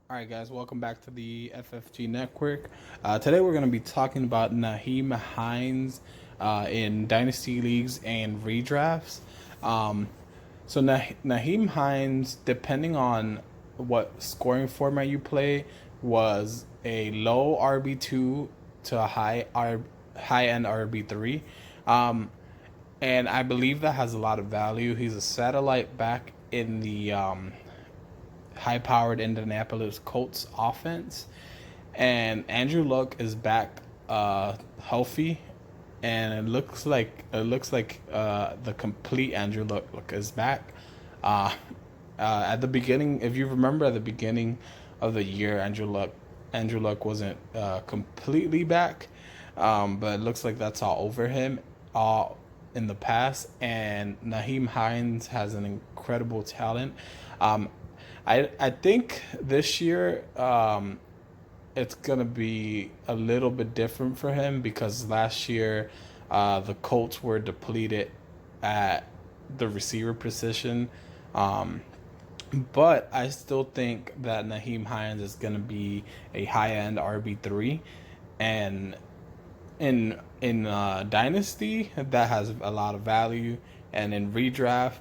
All right, guys, welcome back to the FFG Network. Today we're going to be talking about Nyheim Hines in Dynasty Leagues and Redrafts. Nyheim Hines, depending on what scoring format you play, was a low RB2 to a high end RB3. Um, and I believe that has a lot of value. He's a satellite back in the high-powered Indianapolis Colts offense, and Andrew Luck is back healthy, and it looks like the complete Andrew Luck is back. Uh, at the beginning, if you remember, at the beginning of the year, Andrew Luck wasn't completely back, but it looks like that's all over him. All in the past, and Nyheim Hines has an incredible talent. Um, I think this year it's gonna be a little bit different for him because last year the Colts were depleted at the receiver position. Um, but I still think that Nyheim Hines is gonna be a high end RB3, and in Dynasty that has a lot of value, and in Redraft,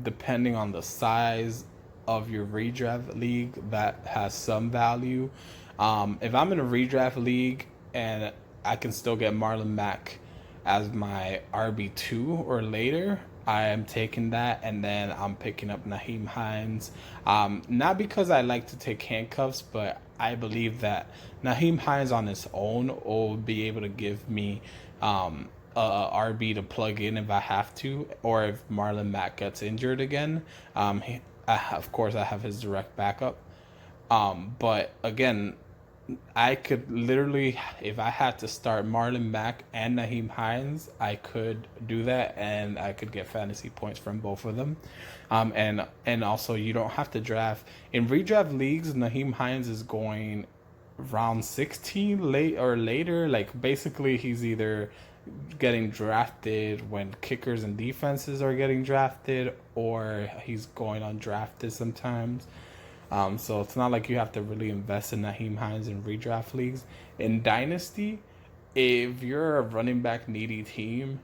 depending on the size of your Redraft league, that has some value. If I'm in a Redraft league and I can still get Marlon Mack as my RB2 or later, I am taking that, and then I'm picking up Nyheim Hines. Not because I like to take handcuffs, but I believe that Nyheim Hines on his own will be able to give me a RB to plug in if I have to, or if Marlon Mack gets injured again. Of course, I have his direct backup. But again, I could literally, if I had to start Marlon Mack and Nyheim Hines, I could do that, and I could get fantasy points from both of them. And also, you don't have to draft in redraft leagues. Nyheim Hines is going round 16 late or later. Like basically, he's either getting drafted when kickers and defenses are getting drafted, or he's going undrafted sometimes. So it's not like you have to really invest in Nyheim Hines in redraft leagues. In Dynasty, if you're a running back needy team,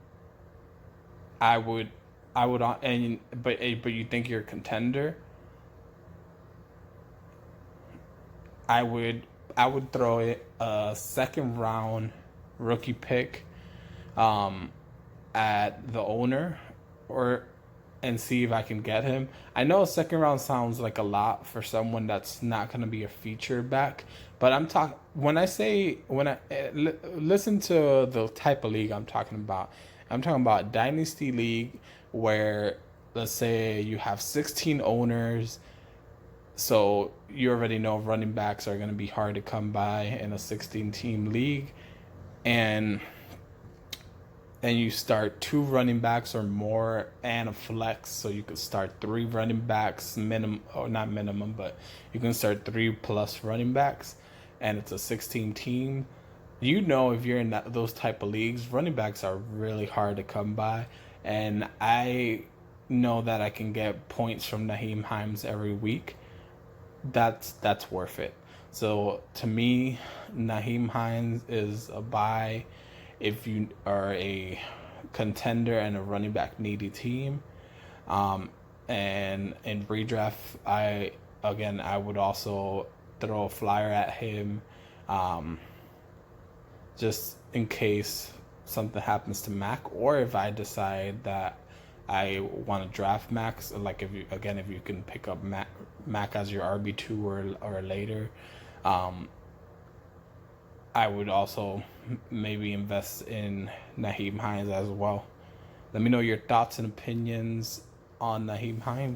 I would, and but you think you're a contender, I would, I would throw it a second round rookie pick, um, at the owner, or and see if I can get him. I know a second round sounds like a lot for someone that's not going to be a feature back, but I'm talking when I say when I listen to the type of league I'm talking about. I'm talking about dynasty league where let's say you have 16 owners, so you already know running backs are going to be hard to come by in a 16 team league, and you start two running backs or more and a flex, so you could start three running backs minimum, or not minimum, but you can start three plus running backs, and it's a 16 team. You know, if you're in those type of leagues, running backs are really hard to come by, and I know that I can get points from Nyheim Hines every week. That's worth it. So to me, Nyheim Hines is a buy if you are a contender and a running back needy team. Um, and in redraft, I would also throw a flyer at him, um, just in case something happens to Mac, or if I decide that I want to draft Max. Like if you can pick up Mac as your RB2 or later, um, I would also maybe invest in Nyheim Hines as well. Let me know your thoughts and opinions on Nyheim Hines.